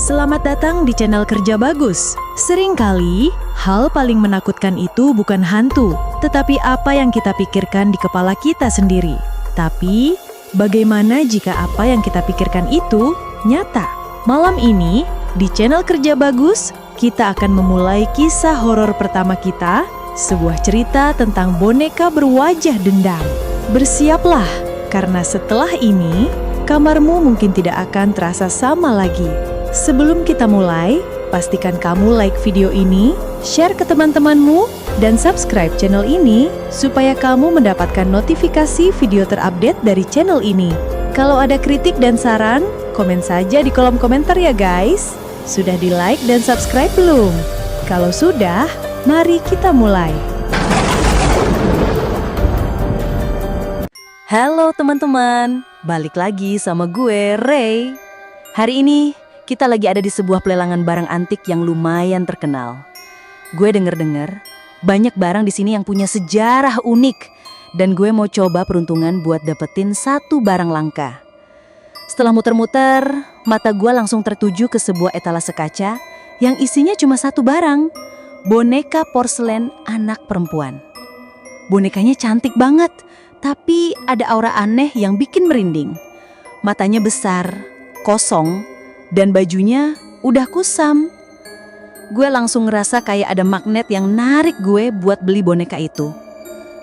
Selamat datang di channel Kerja Bagus. Seringkali, hal paling menakutkan itu bukan hantu, tetapi apa yang kita pikirkan di kepala kita sendiri. Tapi, bagaimana jika apa yang kita pikirkan itu nyata? Malam ini, di channel Kerja Bagus, kita akan memulai kisah horor pertama kita, sebuah cerita tentang boneka berwajah dendam. Bersiaplah, karena setelah ini, kamarmu mungkin tidak akan terasa sama lagi. Sebelum kita mulai, pastikan kamu like video ini, share ke teman-temanmu, dan subscribe channel ini supaya kamu mendapatkan notifikasi video terupdate dari channel ini. Kalau ada kritik dan saran, komen saja di kolom komentar ya guys. Sudah di like dan subscribe belum? Kalau sudah, mari kita mulai. Halo teman-teman, balik lagi sama gue, Ray. Hari ini, kita lagi ada di sebuah pelelangan barang antik yang lumayan terkenal. Gue denger-dengar, banyak barang di sini yang punya sejarah unik, dan gue mau coba peruntungan buat dapetin satu barang langka. Setelah muter-muter, mata gue langsung tertuju ke sebuah etalase kaca yang isinya cuma satu barang, boneka porselen anak perempuan. Bonekanya cantik banget, tapi ada aura aneh yang bikin merinding. Matanya besar, kosong, dan bajunya udah kusam. Gue langsung ngerasa kayak ada magnet yang narik gue buat beli boneka itu.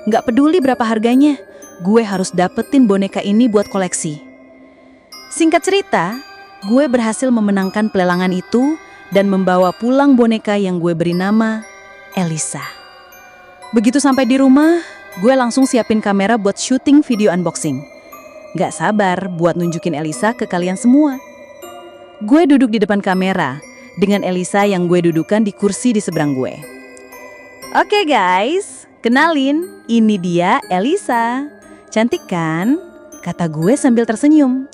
Nggak peduli berapa harganya, gue harus dapetin boneka ini buat koleksi. Singkat cerita, gue berhasil memenangkan pelelangan itu dan membawa pulang boneka yang gue beri nama Elisa. Begitu sampai di rumah, gue langsung siapin kamera buat syuting video unboxing. Nggak sabar buat nunjukin Elisa ke kalian semua. Gue duduk di depan kamera, dengan Elisa yang gue dudukan di kursi di seberang gue. Oke guys, kenalin, ini dia Elisa. Cantik kan? Kata gue sambil tersenyum.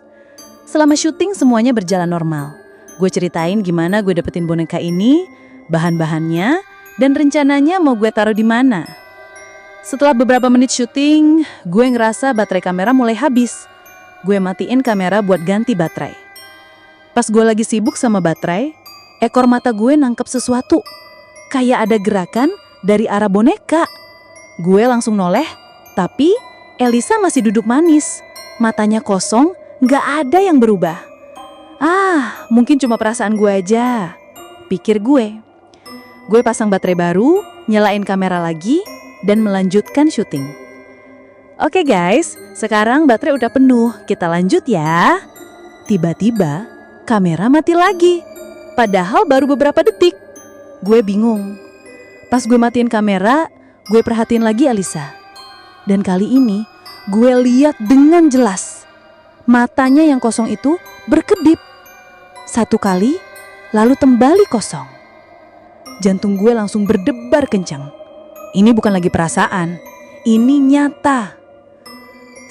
Selama syuting semuanya berjalan normal. Gue ceritain gimana gue dapetin boneka ini, bahan-bahannya, dan rencananya mau gue taruh di mana. Setelah beberapa menit syuting, gue ngerasa baterai kamera mulai habis. Gue matiin kamera buat ganti baterai. Pas gue lagi sibuk sama baterai, ekor mata gue nangkep sesuatu. Kayak ada gerakan dari arah boneka. Gue langsung noleh, tapi Elisa masih duduk manis. Matanya kosong, gak ada yang berubah. Mungkin cuma perasaan gue aja, pikir gue. Gue pasang baterai baru, nyalain kamera lagi, dan melanjutkan syuting. Oke guys, sekarang baterai udah penuh, kita lanjut ya. Tiba-tiba, kamera mati lagi, padahal baru beberapa detik. Gue bingung. Pas gue matiin kamera, gue perhatiin lagi Elisa. Dan kali ini, gue lihat dengan jelas. Matanya yang kosong itu berkedip. Satu kali, lalu kembali kosong. Jantung gue langsung berdebar kencang. Ini bukan lagi perasaan, ini nyata.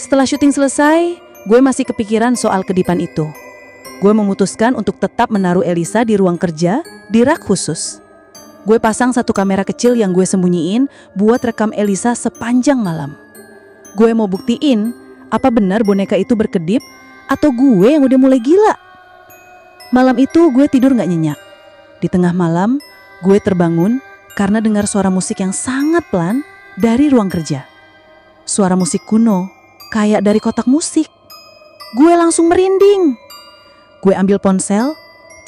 Setelah syuting selesai, gue masih kepikiran soal kedipan itu. Gue memutuskan untuk tetap menaruh Elisa di ruang kerja di rak khusus. Gue pasang satu kamera kecil yang gue sembunyiin buat rekam Elisa sepanjang malam. Gue mau buktiin apa benar boneka itu berkedip atau gue yang udah mulai gila. Malam itu gue tidur gak nyenyak. Di tengah malam, gue terbangun karena dengar suara musik yang sangat pelan dari ruang kerja. Suara musik kuno, kayak dari kotak musik. Gue langsung merinding. Gue ambil ponsel,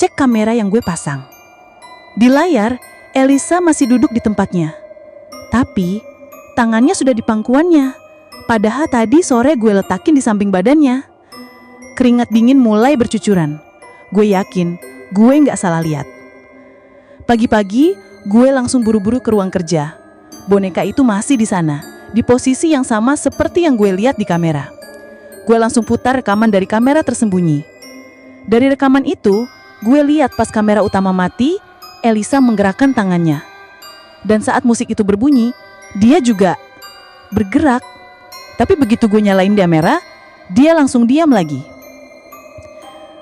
cek kamera yang gue pasang. Di layar, Elisa masih duduk di tempatnya. Tapi, tangannya sudah di pangkuannya. Padahal tadi sore gue letakin di samping badannya. Keringat dingin mulai bercucuran. Gue yakin, gue gak salah lihat. Pagi-pagi, gue langsung buru-buru ke ruang kerja. Boneka itu masih di sana, di posisi yang sama seperti yang gue lihat di kamera. Gue langsung putar rekaman dari kamera tersembunyi. Dari rekaman itu, gue lihat pas kamera utama mati, Elisa menggerakkan tangannya. Dan saat musik itu berbunyi, dia juga bergerak. Tapi begitu gue nyalain kamera, dia langsung diam lagi.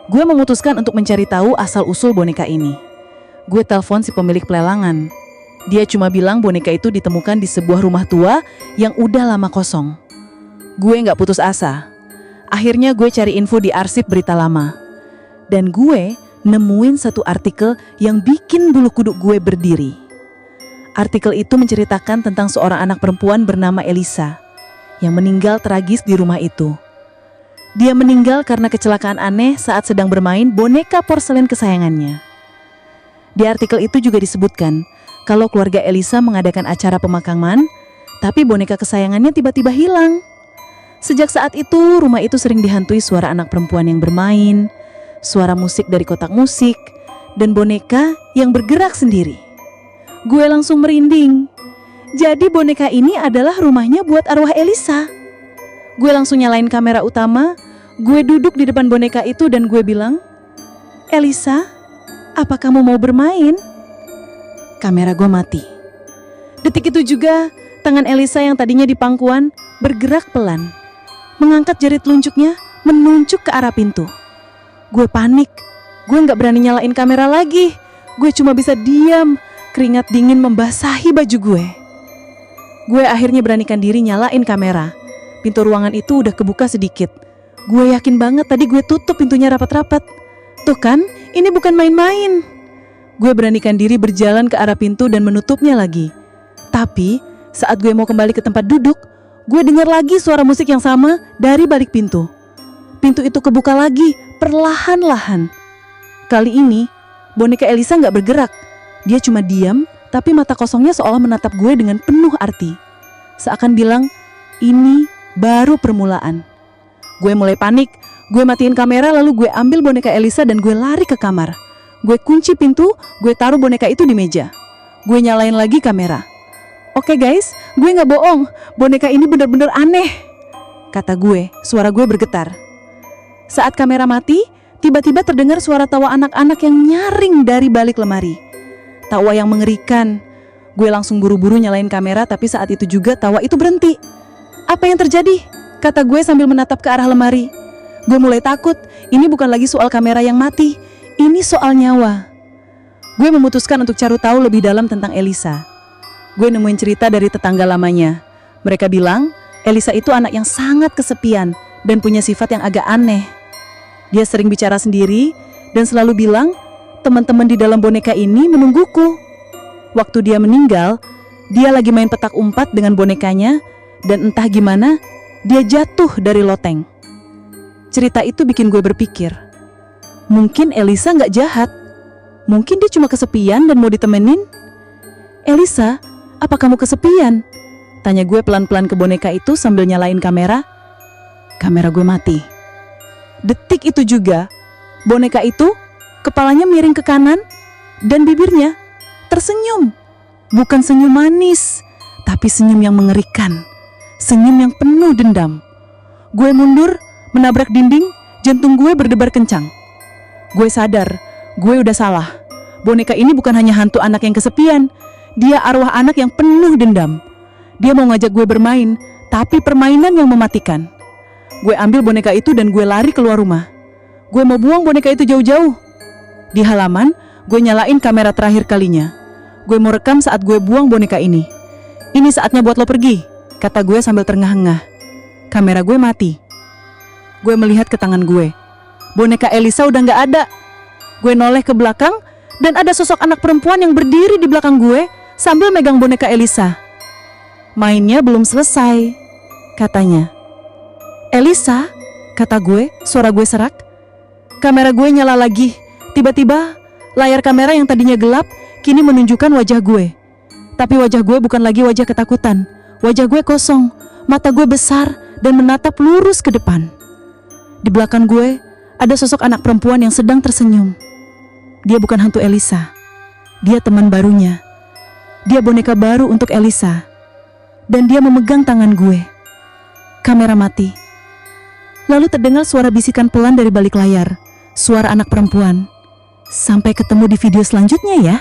Gue memutuskan untuk mencari tahu asal-usul boneka ini. Gue telepon si pemilik pelelangan. Dia cuma bilang boneka itu ditemukan di sebuah rumah tua yang udah lama kosong. Gue gak putus asa. Akhirnya gue cari info di arsip berita lama. Dan gue nemuin satu artikel yang bikin bulu kuduk gue berdiri. Artikel itu menceritakan tentang seorang anak perempuan bernama Elisa yang meninggal tragis di rumah itu. Dia meninggal karena kecelakaan aneh saat sedang bermain boneka porselen kesayangannya. Di artikel itu juga disebutkan kalau keluarga Elisa mengadakan acara pemakaman, tapi boneka kesayangannya tiba-tiba hilang. Sejak saat itu, rumah itu sering dihantui suara anak perempuan yang bermain, suara musik dari kotak musik, dan boneka yang bergerak sendiri. Gue langsung merinding. Jadi boneka ini adalah rumahnya buat arwah Elisa. Gue langsung nyalain kamera utama, gue duduk di depan boneka itu dan gue bilang, "Elisa, apa kamu mau bermain?" Kamera gue mati. Detik itu juga, tangan Elisa yang tadinya di pangkuan bergerak pelan, mengangkat jari telunjuknya menunjuk ke arah pintu. Gue panik, gue gak berani nyalain kamera lagi. Gue cuma bisa diam, keringat dingin membasahi baju gue. Gue akhirnya beranikan diri nyalain kamera. Pintu ruangan itu udah kebuka sedikit. Gue yakin banget tadi gue tutup pintunya rapat-rapat. Tuh kan, ini bukan main-main. Gue beranikan diri berjalan ke arah pintu dan menutupnya lagi. Tapi saat gue mau kembali ke tempat duduk, gue dengar lagi suara musik yang sama dari balik pintu. Pintu itu kebuka lagi, perlahan-lahan. Kali ini, boneka Elisa gak bergerak. Dia cuma diam, tapi mata kosongnya seolah menatap gue dengan penuh arti. Seakan bilang, ini baru permulaan. Gue mulai panik, gue matiin kamera lalu gue ambil boneka Elisa dan gue lari ke kamar. Gue kunci pintu, gue taruh boneka itu di meja. Gue nyalain lagi kamera. "Oke guys, gue gak bohong, boneka ini bener-bener aneh," kata gue, suara gue bergetar. Saat kamera mati, tiba-tiba terdengar suara tawa anak-anak yang nyaring dari balik lemari. Tawa yang mengerikan. Gue langsung buru-buru nyalain kamera, tapi saat itu juga tawa itu berhenti. "Apa yang terjadi?" kata gue sambil menatap ke arah lemari. Gue mulai takut, ini bukan lagi soal kamera yang mati, ini soal nyawa. Gue memutuskan untuk cari tahu lebih dalam tentang Elisa. Gue nemuin cerita dari tetangga lamanya. Mereka bilang, Elisa itu anak yang sangat kesepian dan punya sifat yang agak aneh. Dia sering bicara sendiri dan selalu bilang, teman-teman di dalam boneka ini menungguku. Waktu dia meninggal, dia lagi main petak umpat dengan bonekanya dan entah gimana, dia jatuh dari loteng. Cerita itu bikin gue berpikir, mungkin Elisa gak jahat. Mungkin dia cuma kesepian dan mau ditemenin. "Elisa, apa kamu kesepian?" tanya gue pelan-pelan ke boneka itu sambil nyalain kamera. Kamera gue mati. Detik itu juga, boneka itu kepalanya miring ke kanan dan bibirnya tersenyum. Bukan senyum manis, tapi senyum yang mengerikan. Senyum yang penuh dendam. Gue mundur, menabrak dinding, jantung gue berdebar kencang. Gue sadar, gue udah salah. Boneka ini bukan hanya hantu anak yang kesepian, dia arwah anak yang penuh dendam. Dia mau ngajak gue bermain, tapi permainan yang mematikan. Gue ambil boneka itu dan gue lari keluar rumah. Gue mau buang boneka itu jauh-jauh. Di halaman, gue nyalain kamera terakhir kalinya. Gue mau rekam saat gue buang boneka ini. "Ini saatnya buat lo pergi," kata gue sambil terengah-engah. Kamera gue mati. Gue melihat ke tangan gue. Boneka Elisa udah gak ada. Gue noleh ke belakang dan ada sosok anak perempuan yang berdiri di belakang gue sambil megang boneka Elisa. "Mainnya belum selesai," katanya. "Elisa," kata gue, suara gue serak. Kamera gue nyala lagi. Tiba-tiba, layar kamera yang tadinya gelap kini menunjukkan wajah gue. Tapi wajah gue bukan lagi wajah ketakutan. Wajah gue kosong, mata gue besar dan menatap lurus ke depan. Di belakang gue, ada sosok anak perempuan yang sedang tersenyum. Dia bukan hantu Elisa. Dia teman barunya. Dia boneka baru untuk Elisa. Dan dia memegang tangan gue. Kamera mati. Lalu terdengar suara bisikan pelan dari balik layar. Suara anak perempuan. Sampai ketemu di video selanjutnya ya.